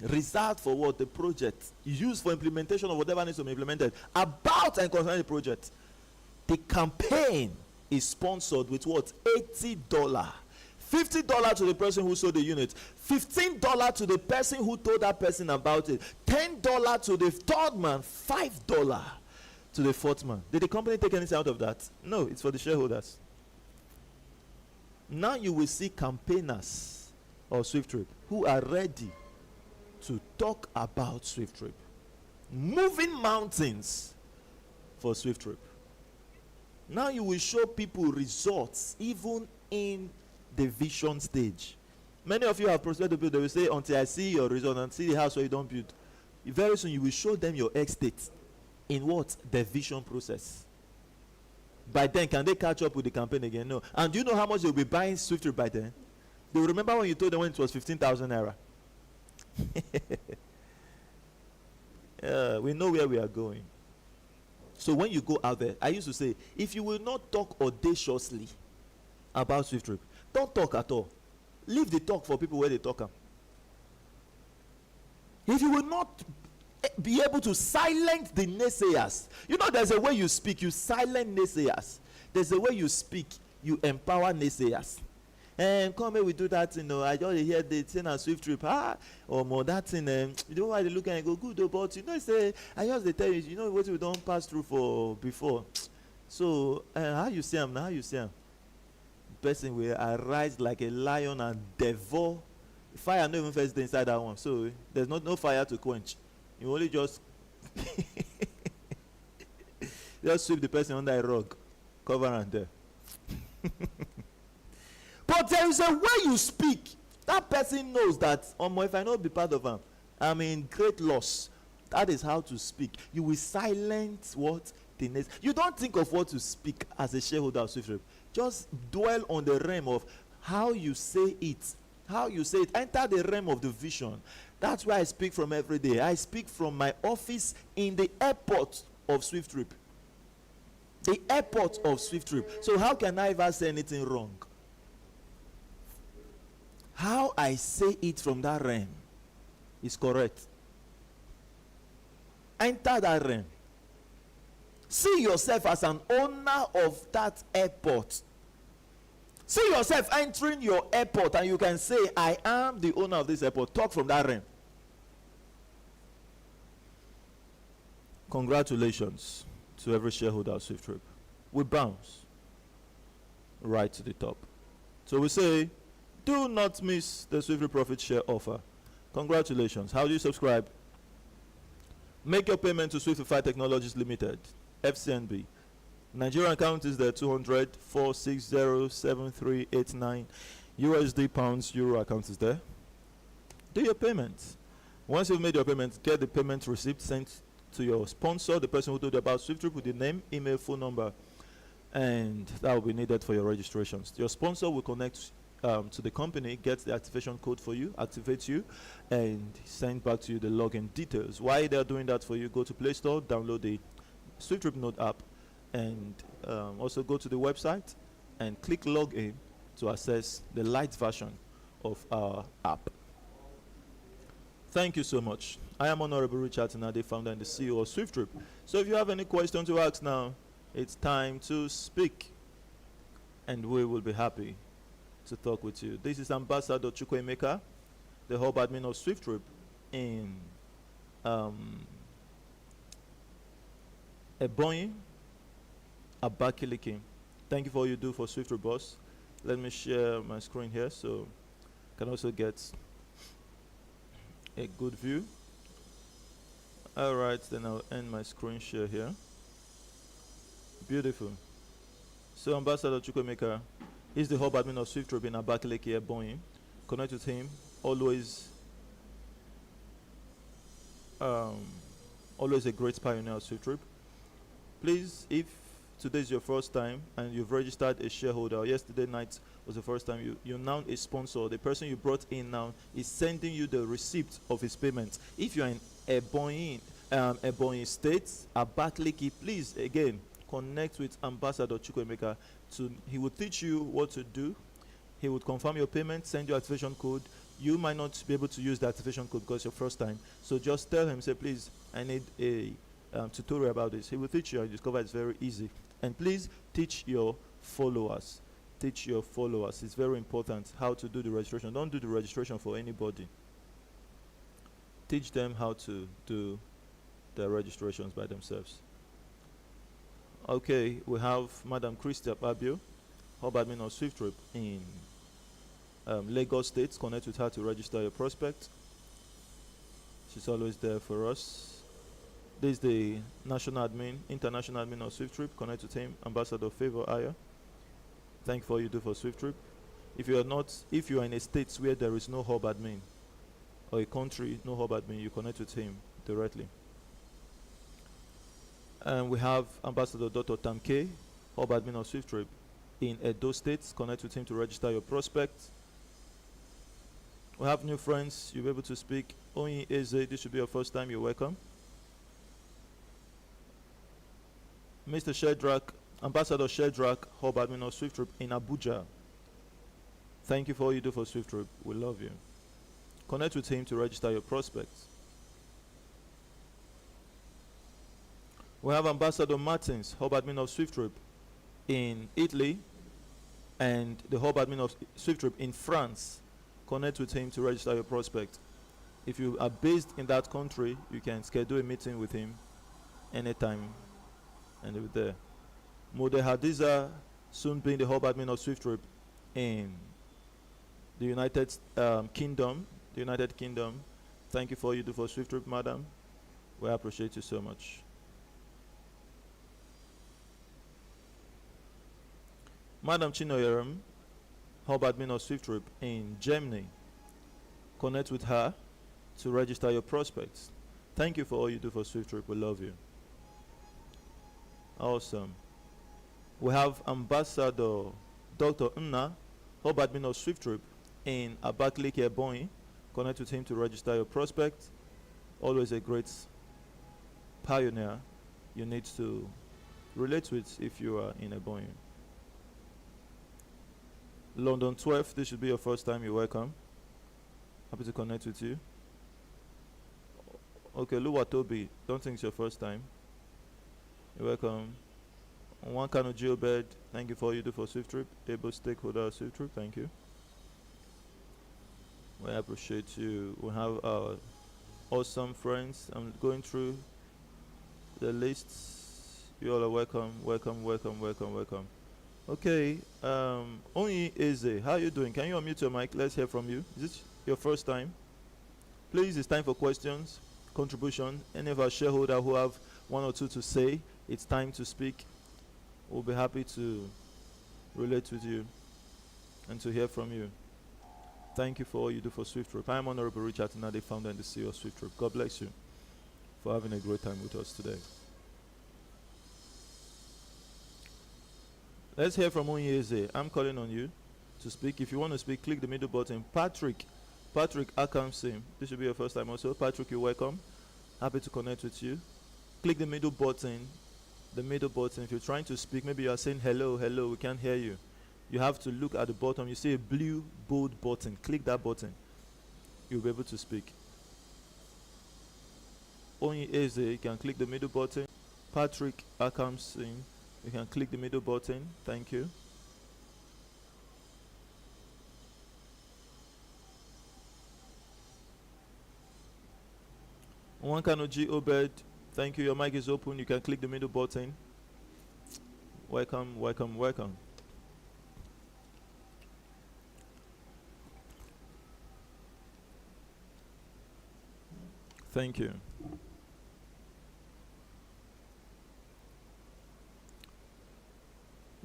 Reserved for what? The project. Used for implementation of whatever needs to be implemented. About and concerning the project. The campaign is sponsored with what? $80. $50 to the person who sold the unit. $15 to the person who told that person about it. $10 to the third man. $5 to the fourth man. Did the company take anything out of that? No, it's for the shareholders. Now you will see campaigners of SWIFTtrip who are ready to talk about SWIFTtrip. Moving mountains for SWIFTtrip. Now you will show people results even in the vision stage. Many of you have proceeded to build. They will say, until I see your result and see the house where you don't build. Very soon you will show them your estate in what? The vision process. By then, can they catch up with the campaign again? No. And do you know how much they will be buying SWIFTtrip by then? They will remember when you told them when it was 15,000 naira. We know where we are going. So when you go out there, I used to say, if you will not talk audaciously about SWIFTtrip, don't talk at all. Leave the talk for people where they talk. If you will not be able to silence the naysayers, you know there's a way you speak, you silence naysayers. There's a way you speak, you empower naysayers. And come here, we do that, you know. I just hear the thing on SWIFTtrip, or more that thing. You know why they look and go good, but you know, say I just they tell you, you know what we don't pass through for before. So how you see him now? How you see him? Person will arise like a lion and devour. Fire no even first day inside that one, so there's no fire to quench. You only just sweep the person under a rug, cover and there. But there is a way you speak. That person knows that, if I not be part of him, I'm in great loss. That is how to speak. You will silence what? The next. You don't think of what to speak as a shareholder of SWIFTtrip. Just dwell on the realm of how you say it. How you say it. Enter the realm of the vision. That's why I speak from every day. I speak from my office in the airport of SWIFTtrip. The airport of SWIFTtrip. So how can I ever say anything wrong? How I say it from that realm is correct. Enter that realm. See yourself as an owner of that airport. See yourself entering your airport and you can say, I am the owner of this airport. Talk from that realm. Congratulations to every shareholder of SWIFTtrip. We bounce right to the top. So we say, do not miss the SWIFTtrip Profit Share offer. Congratulations. How do you subscribe? Make your payment to SWIFTIFY Technologies Limited, FCNB. Nigerian account is the 200-460-7389. USD, pounds, euro account is there. Do your payments. Once you've made your payment, get the payment receipt sent to your sponsor, the person who told you about SWIFTtrip, with the name, email, phone number, and that will be needed for your registrations. Your sponsor will connect to the company, get the activation code for you, activate you, and send back to you the login details. While they're doing that for you, go to Play Store, download the SWIFTtrip Node app, and also go to the website and click login to access the light version of our app. Thank you so much. I am Honorable Richard Tinade, founder and the CEO of SWIFTtrip. So if you have any question to ask now, it's time to speak, and we will be happy to talk with you. This is Ambassador Chukwuemeka, the hub admin of SWIFTtrip in Ebonyi, Abakaliki. Thank you for all you do for SWIFTtrip, boss. Let me share my screen here so you can also get a good view. All right, then I'll end my screen share here. Beautiful. So Ambassador Chukwuemeka is the hub admin of SWIFTtrip in Abakaliki, Ebonyi. Connect with him. Always a great pioneer of SWIFTtrip. Please, if today is your first time and you've registered a shareholder, or yesterday night was the first time, you're now a sponsor. The person you brought in now is sending you the receipt of his payment. If you're in Ebonyi State, Abakaliki, please, again, connect with Ambassador Chukwuemeka. He will teach you what to do. He would confirm your payment, send you activation code. You might not be able to use the activation code because it's your first time. So just tell him, say, please, I need a tutorial about this. He will teach you and discover it's very easy. And please teach your followers. Teach your followers. It's very important how to do the registration. Don't do the registration for anybody. Teach them how to do the registrations by themselves. Okay, we have Madam Christy Ababio, hub admin of SWIFTtrip in Lagos State. Connect with her to register your prospect. She's always there for us. This is the national admin, international admin of SWIFTtrip. Connect with him, Ambassador Favor Aya. Thank you for all you do for SWIFTtrip. If you are in a state where there is no hub admin, or a country no hub admin, you connect with him directly. And we have Ambassador Dr. Tamke, hub admin of SWIFTtrip in Edo State. Connect with him to register your prospect. We have new friends. You'll be able to speak. Onyi Eze, this should be your first time. You're welcome. Mr. Shedrack, Ambassador Shedrack, hub admin of SWIFTtrip in Abuja. Thank you for all you do for SWIFTtrip. We love you. Connect with him to register your prospects. We have Ambassador Martins, hub admin of SWIFTtrip in Italy, and the hub admin of SWIFTtrip in France. Connect with him to register your prospect. If you are based in that country, you can schedule a meeting with him anytime, and he'll be there. Mode Hadiza, soon being the hub admin of SWIFTtrip in the United Kingdom. Thank you for all you do for SWIFTtrip, madam. We appreciate you so much. Madam Chinoyeram, hub admin of SWIFTtrip in Germany. Connect with her to register your prospects. Thank you for all you do for SWIFTtrip. We love you. Awesome. We have Ambassador Dr. Nna, hub admin of SWIFTtrip in Abakaliki, Ebonyi. Connect with him to register your prospect. Always a great pioneer you need to relate with if you are in Ebonyi. London 12, this should be your first time. You're welcome. Happy to connect with you. Okay, Luwatobi, don't think it's your first time. You're welcome. One Kano Geobed, thank you for all you do for SWIFTtrip. Able stakeholder of SWIFTtrip, thank you. We appreciate you. We have our awesome friends. I'm going through the lists. You all are welcome, welcome, welcome, welcome, welcome. Okay, Onyi Eze, how are you doing? Can you unmute your mic? Let's hear from you. Is this your first time? Please, it's time for questions, contribution. Any of our shareholders who have one or two to say, it's time to speak. We'll be happy to relate with you and to hear from you. Thank you for all you do for SWIFTtrip. I'm Honorable Richard Tinade, founder and the CEO of SWIFTtrip. God bless you for having a great time with us today. Let's hear from Onyi Eze. I'm calling on you to speak. If you want to speak, click the middle button. Patrick Akamsim. This should be your first time also. Patrick, you're welcome. Happy to connect with you. Click the middle button the middle button. If you're trying to speak, maybe you are saying hello, hello, we can't hear you. You have to look at the bottom. You see a blue bold button. Click that button. You'll be able to speak. Only Eze, you can click the middle button. Patrick Akamsin, you can click the middle button. Thank you. Wankanoji Obed, thank you. Your mic is open. You can click the middle button. Welcome, welcome, welcome. Thank you.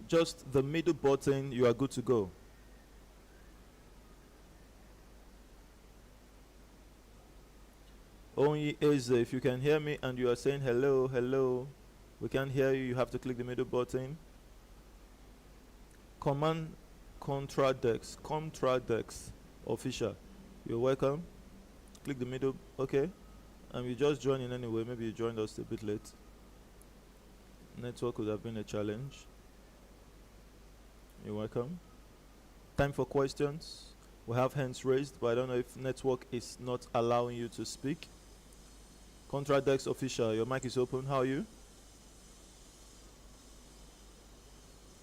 Just the middle button, you are good to go. Only is if you can hear me and you are saying hello, hello, we can't hear you, you have to click the middle button. Command Contradex official, you're welcome. Click the middle, okay. And you just joined in anyway, maybe you joined us a bit late. Network would have been a challenge. You're welcome. Time for questions. We have hands raised, but I don't know if network is not allowing you to speak. Contradex official, your mic is open. How are you?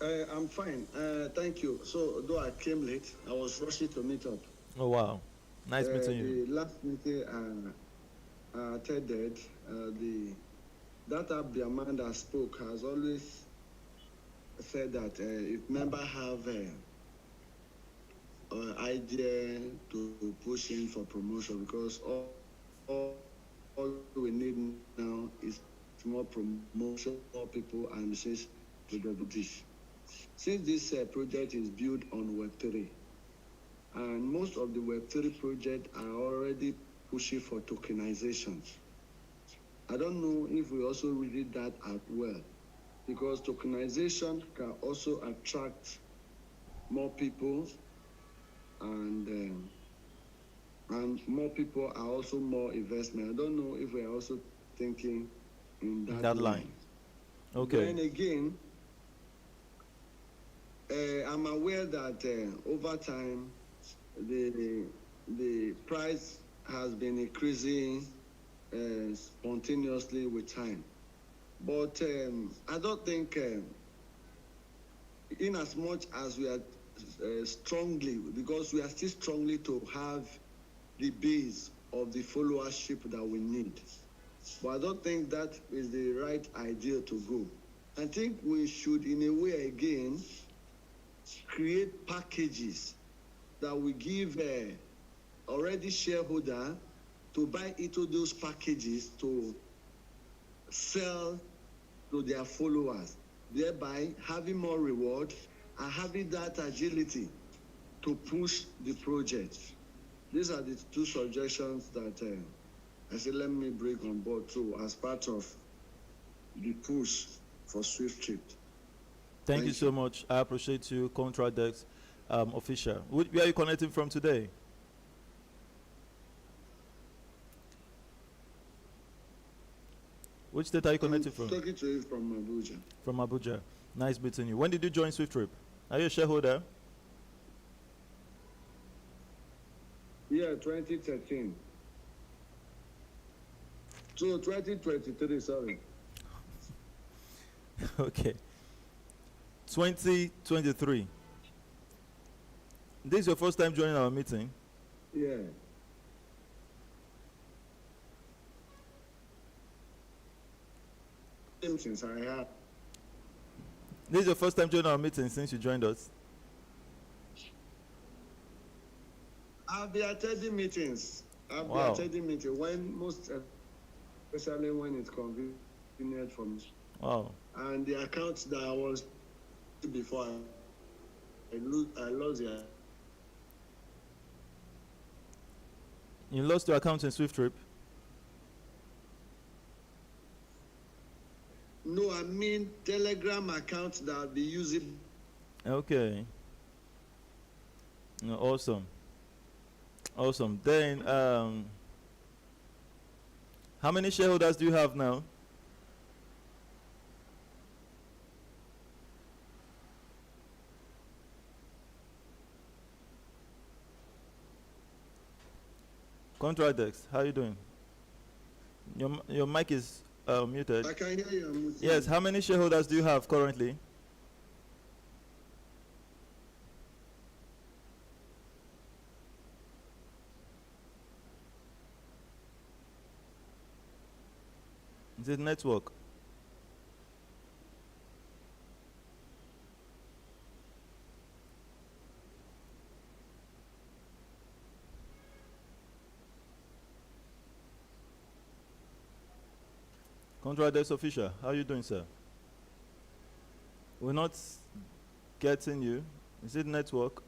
I'm fine. Thank you. So, though I came late, I was rushing to meet up. Oh, wow. Nice meeting you. The last meeting I attended, that Abdiaman that spoke has always said that if members have idea to push in for promotion, because all we need now is more promotion, more people, and since to do this. Since this project is built on Web3, and most of the Web3 projects are already pushing for tokenization. I don't know if we also read that as well, because tokenization can also attract more people, and more people are also more investment. I don't know if we are also thinking in that line. Okay. Then again, I'm aware that over time, the price has been increasing spontaneously with time. But I don't think, in as much as we are strongly, because we are still strongly to have the base of the followership that we need. But I don't think that is the right idea to go. I think we should, in a way again, create packages that we give already shareholder to buy into those packages to sell to their followers, thereby having more reward and having that agility to push the project. These are the two suggestions that I said, let me bring on board too, as part of the push for SWIFTtrip. Thank you so much. I appreciate you, Contradex official. Where are you connecting from today? Which state are you connecting from? Talking to you from Abuja. From Abuja. Nice meeting you. When did you join SWIFTtrip? Are you a shareholder? Yeah, 2013. So 2023, sorry. Okay. 2023. This is your first time joining our meeting? Yeah. Since I have. This is your first time joining our meeting since you joined us? I'll be attending meetings. I'll be attending meetings especially when it's convenient for me. Wow. And the accounts that I was before, I lost the. You lost your account in SWIFTtrip? No, I mean Telegram accounts that I'll be using. Okay. No, awesome. Awesome. Then, how many shareholders do you have now? Contradex, how you doing? Your mic is muted. I can hear you. I'm with Yes, you. how many shareholders do you have currently? Is it network? Contradex official, how you doing, sir? We're not getting you. Is it network?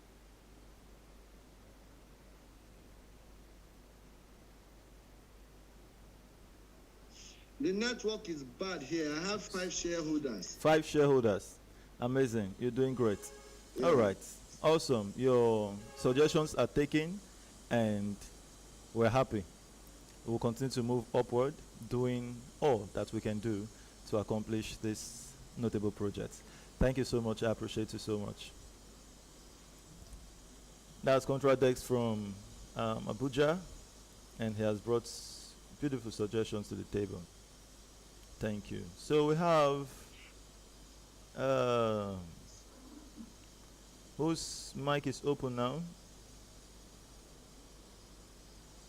The network is bad here. I have 5 shareholders. 5 shareholders. Amazing. You're doing great. All right. Awesome. Your suggestions are taken and we're happy. We'll continue to move upward, doing all that we can do to accomplish this notable project. Thank you so much. I appreciate you so much. That's Contradex from Abuja, and he has brought beautiful suggestions to the table. Thank you. So we have whose mic is open now?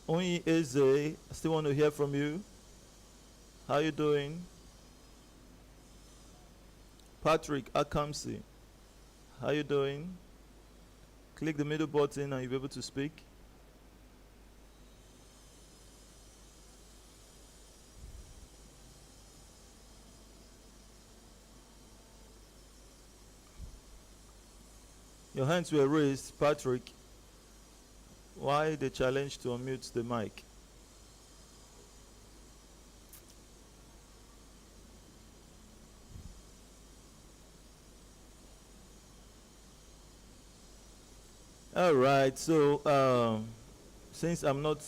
Only Eze, I still want to hear from you. How you doing? Patrick Akamsi, how you doing? Click the middle button and you'll be able to speak. Your hands were raised, Patrick. Why the challenge to unmute the mic? All right, so since I'm not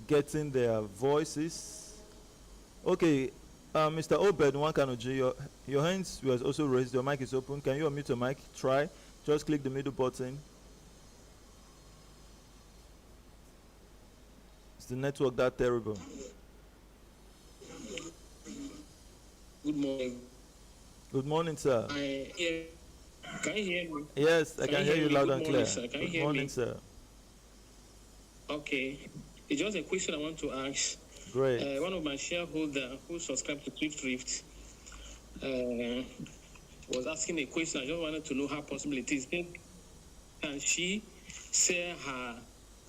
getting their voices, okay, Mr. Obed Nwankanoji, your hands were also raised. Your mic is open. Can you unmute your mic? Try. Just click the middle button. Is the network that terrible? Good morning. Good morning, sir. Can you hear me? Yes, I can hear you loud and clear. Sir. Can you Good hear morning, me? sir. Okay. It's just a question I want to ask. Great. One of my shareholders who subscribed to SWIFTtrip was asking a question. I just wanted to know how possible it is. Can she sell her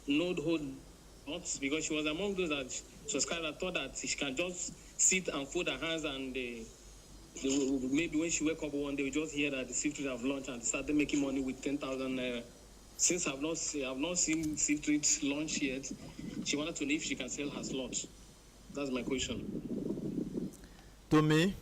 node hold notes? Because she was among those that subscribed. I thought that she can just sit and fold her hands and maybe when she wake up one day, we just hear that the SWIFTtrip have launched and started making money with 10,000 naira. Since I've not seen SWIFTtrip launch yet, she wanted to know if she can sell her slots. That's my question. To me?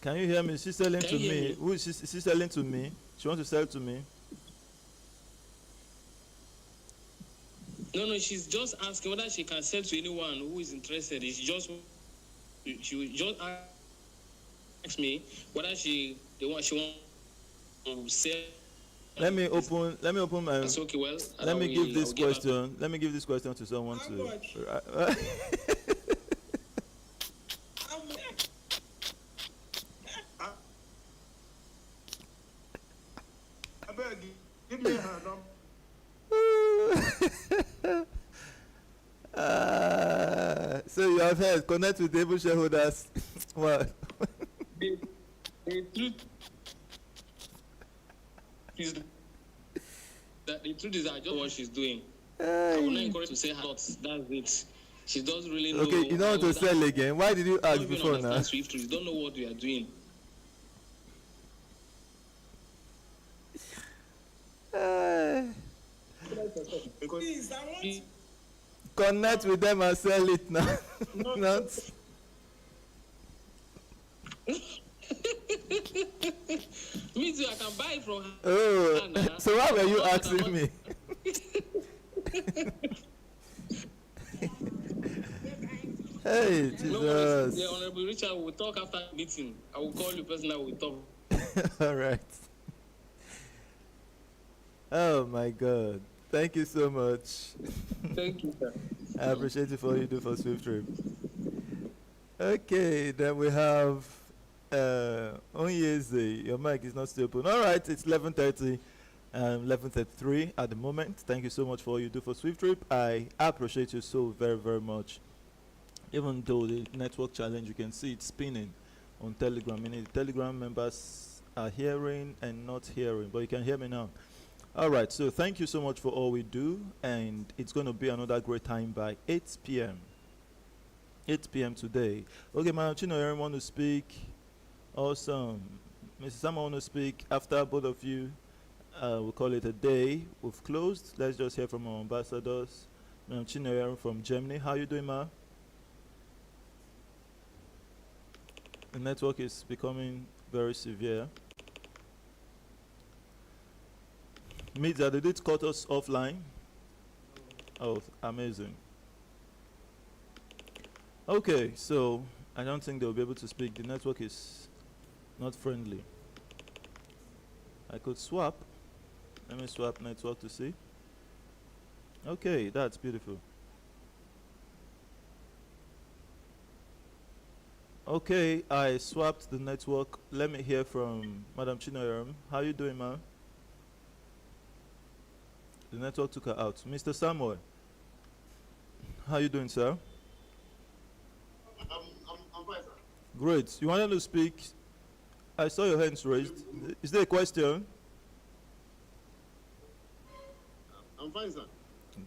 Can you hear me? She's selling to me. Who is she selling to me? She wants to sell to me. No, she's just asking whether she can sell to anyone who is interested. She will just ask me whether she wants to sell. Let me open my. That's okay. Well, let me give this question. Let me give this question to someone to. Give me a hand. So you have heard, connect with able shareholders. What? The truth is that I just what she's doing. I will not encourage her to say her thoughts. That's it. She doesn't really know. Okay, you know how to sell again. Why did you ask before now? You don't know what we are doing. Please, I want Connect with them and sell it now. Not. Me too, I can buy it from her. Oh, so why were you asking me? Hey, No worries. The Jesus. Honorable Richard will talk after the meeting. I will call you personally. We'll talk. All right. Oh my God. Thank you so much. Thank you, sir. I appreciate you for all you do for SWIFTtrip. Okay, then we have Onyeze. Your mic is not still open. All right, it's 11:30, 11:33 at the moment. Thank you so much for all you do for SWIFTtrip. I appreciate you so very, very much. Even though the network challenge, you can see it spinning on Telegram, meaning the Telegram members are hearing and not hearing, but you can hear me now. All right, so thank you so much for all we do, and it's going to be another great time by 8 p.m. 8 p.m. today. Okay, Madam Chino, you want to speak? Awesome. Mrs. Sama want to speak after both of you. We'll call it a day. We've closed. Let's just hear from our ambassadors. Madam Chino from Germany. How are you doing, ma? The network is becoming very severe. Media, did it cut us offline? Oh, amazing. Okay, so I don't think they'll be able to speak. The network is not friendly. I could swap. Let me swap network to see. Okay, that's beautiful. Okay, I swapped the network. Let me hear from Madam Chinoyeram. How are you doing, ma'am? The network took her out. Mr. Samuel, how are you doing, sir? I'm fine, sir. Great. You wanted to speak? I saw your hands raised. Is there a question? I'm fine, sir.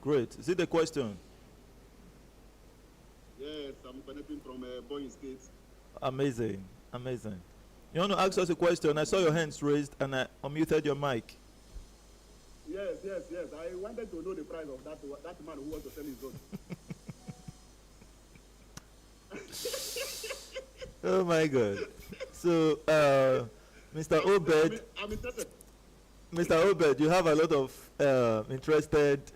Great. Is it a question? Yes, I'm connecting from Boeing State. Amazing. Amazing. You want to ask us a question? I saw your hands raised and I unmuted your mic. Yes. I wanted to know the price of that man who wants to sell his vote. Oh my God. So, Mr. Obed, I'm interested. Mr. Obed, you have a lot of interested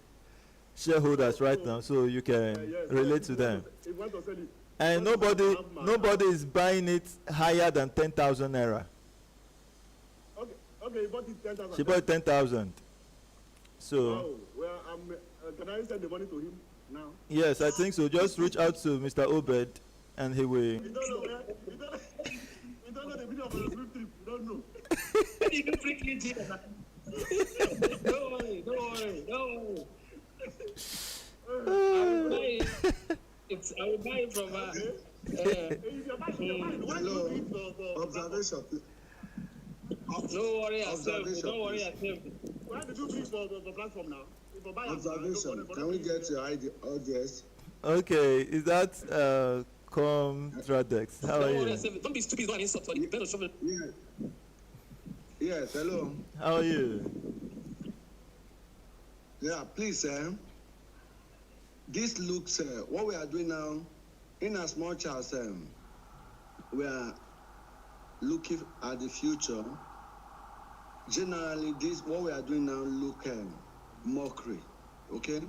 shareholders right now, so you can Yes, relate to them. He wants to sell it. And nobody is buying it higher than 10,000 naira. Okay, he bought it 10,000. She bought 10,000. So, Oh, well, can I send the money to him now? yes, I think so. Just reach out to Mr. Obed and he will. You don't know where? You don't know the video of the SWIFTtrip. You don't know. You can freaking do that. Don't worry. I will buy it from her. If you're buying, why do you do it for Observation. No worry, accept. Don't worry, accept. why did you bring for platform now? If you buy Observation. Can we get your audience? Okay, is that Contradex? How are Don't worry, you? accept. Don't be stupid. Don't insult. You better shovel. Yeah. Yes, hello. How are you? Yeah, please, this looks, what we are doing now, in as much as we are looking at the future, generally, what we are doing now look mockery, okay?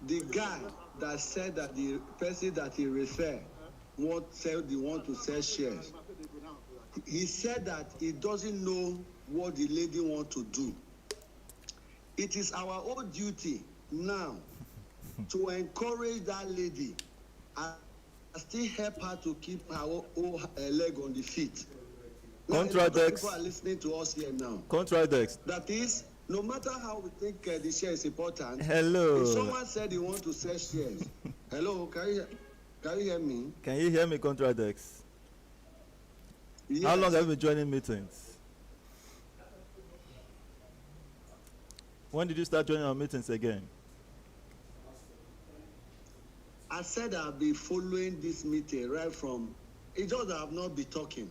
The guy that said that the person that he referred said he want to sell shares, he said that he doesn't know what the lady want to do. It is our own duty now to encourage that lady and still help her to keep her own leg on the feet. Contradex. People are listening to us here now. Contradex. That is, no matter how we think the share is important, Hello. if someone said he want to sell shares, hello, can you hear me? Can you hear me, Contradex? Yes. How long have you been joining meetings? When did you start joining our meetings again? I said I'll be following this meeting right from, it's just that I've not been talking.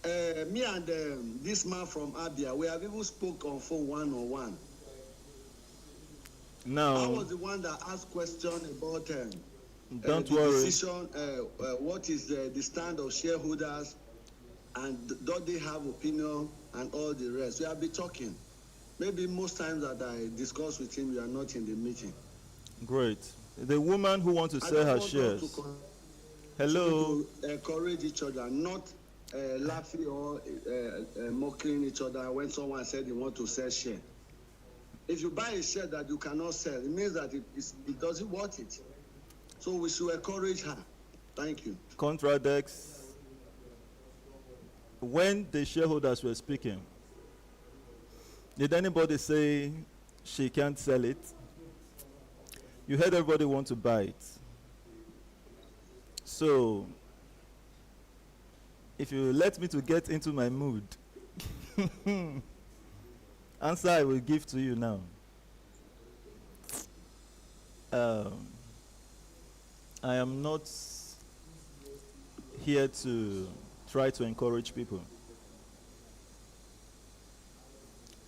Me and this man from Abia, we have even spoke on phone one-on-one. I Now, was the one that asked question about don't the worry. decision, what is the stand of shareholders, and don't they have opinion and all the rest. We have been talking. Maybe most times that I discuss with him, you are not in the meeting. Great. The woman who wants to I sell just her want us shares. to continue Hello. to encourage each other, not laughing or mocking each other when someone said they want to sell share. If you buy a share that you cannot sell, it means that it doesn't worth it. So we should encourage her. Thank you. Contradex. When the shareholders were speaking, did anybody say she can't sell it? You heard everybody want to buy it. So, if you let me to get into my mood, answer I will give to you now. I am not here to try to encourage people.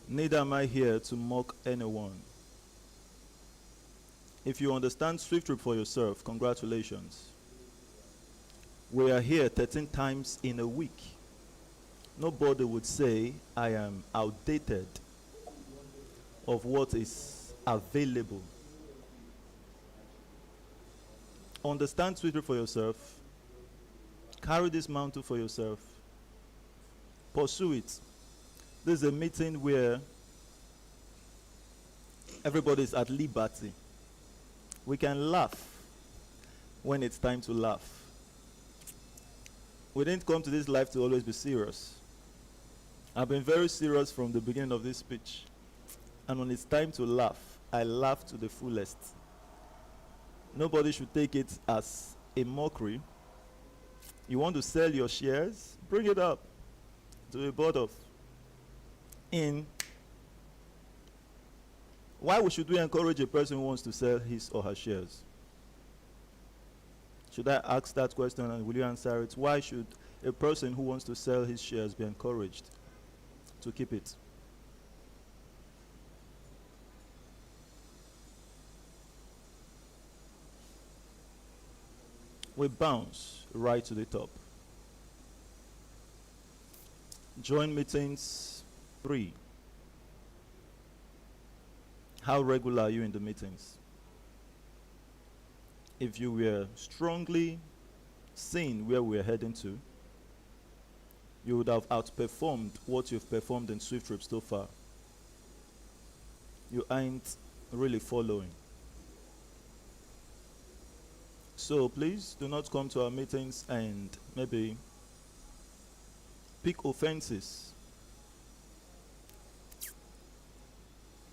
Neither am I here to mock anyone. If you understand SWIFTtrip for yourself, congratulations. We are here 13 times in a week. Nobody would say I am outdated of what is available. Understand SWIFTtrip for yourself. Carry this mantle for yourself. Pursue it. This is a meeting where everybody is at liberty. We can laugh when it's time to laugh. We didn't come to this life to always be serious. I've been very serious from the beginning of this speech. And when it's time to laugh, I laugh to the fullest. Nobody should take it as a mockery. You want to sell your shares? Bring it up to a board of. Why should we encourage a person who wants to sell his or her shares? Should I ask that question and will you answer it? Why should a person who wants to sell his shares be encouraged to keep it? We bounce right to the top. Join meetings 3. How regular are you in the meetings? If you were strongly seeing where we're heading to, you would have outperformed what you've performed in SWIFTtrip so far. You ain't really following. So please do not come to our meetings and maybe pick offenses.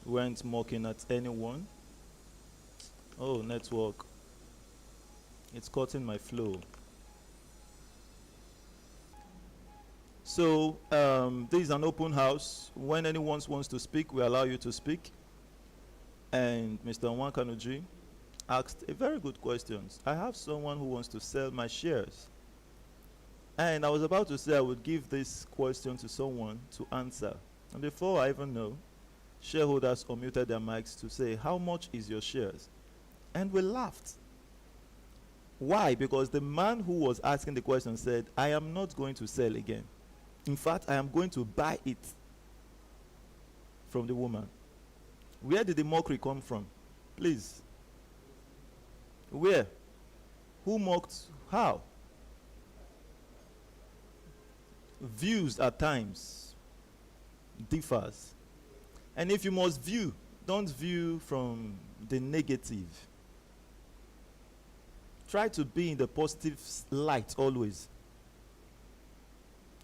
We weren't mocking at anyone. Oh, network. It's cutting my flow. So this is an open house. When anyone wants to speak, we allow you to speak. And Mr. Nwakanuji asked a very good question. I have someone who wants to sell my shares. And I was about to say I would give this question to someone to answer. And before I even know, shareholders unmuted their mics to say, how much is your shares? And we laughed. Why? Because the man who was asking the question said, I am not going to sell again. In fact, I am going to buy it from the woman. Where did the mockery come from? Please. Where? Who mocked? How? Views at times differs. And if you must view, don't view from the negative. Try to be in the positive light always.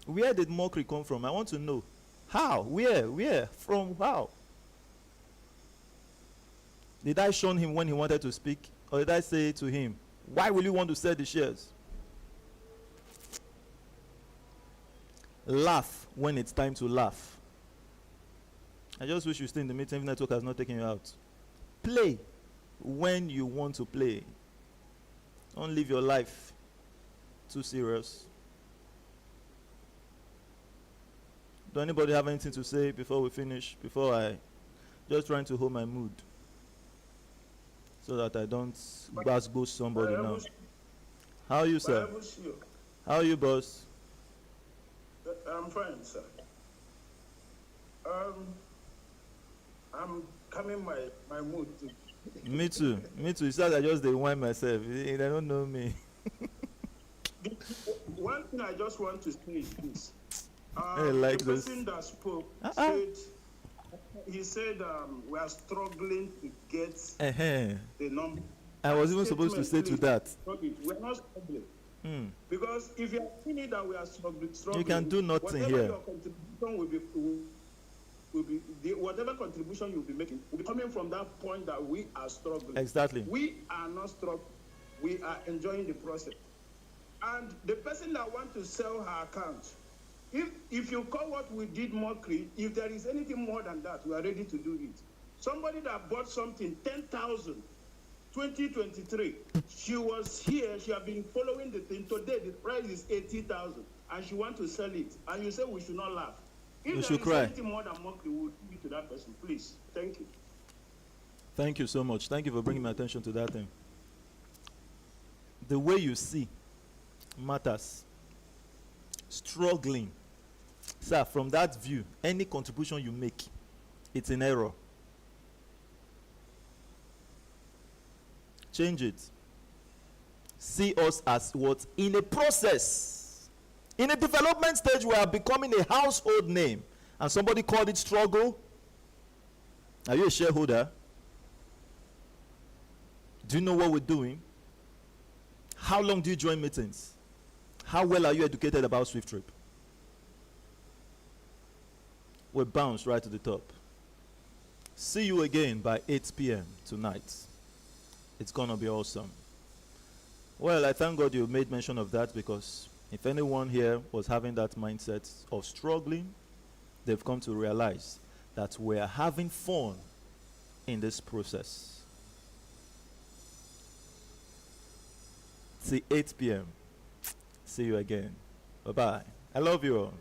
Where did mockery come from? I want to know. How? Where? From how? Did I shun him when he wanted to speak? Or did I say to him, why will you want to sell the shares? Laugh when it's time to laugh. I just wish you stay in the meeting if network has not taken you out. Play when you want to play. Don't live your life too serious. Do anybody have anything to say before we finish? Before I just trying to hold my mood so that I don't ghost somebody now. How are you, sir? How are you, boss? I'm fine, sir. I'm calming my mood Me too. Me too. It's that I just they whine myself. They don't know me. One thing I just want to say is this. I like The this. person that spoke Uh-uh. said we are struggling to get Uh-huh. the number. I was even supposed to say to that. We're not struggling. Because if you are feeling that we are struggling, You can do nothing whatever here. your contribution will be whatever contribution you'll be making will be coming from that point that we are struggling. Exactly. We are not struggling. We are enjoying the process. And the person that wants to sell her account, if you call what we did mockery, if there is anything more than that, we are ready to do it. Somebody that bought something 10,000, 2023, she was here, she has been following the thing. Today the price is 80,000 and she wants to sell it. And you say we should not laugh. If We there should is cry. anything more than mockery, we will give it to that person. Please. Thank you. Thank you so much. Thank you for bringing my attention to that thing. The way you see matters. Struggling. Sir, from that view, any contribution you make, it's an error. Change it. See us as what? In a process. In a development stage, we are becoming a household name. And somebody called it struggle. Are you a shareholder? Do you know what we're doing? How long do you join meetings? How well are you educated about SWIFTtrip? We bounce right to the top. See you again by 8 p.m. tonight. It's gonna be awesome. Well, I thank God you made mention of that, because if anyone here was having that mindset of struggling, they've come to realize that we're having fun in this process. See 8 p.m. See you again. Bye-bye. I love you all.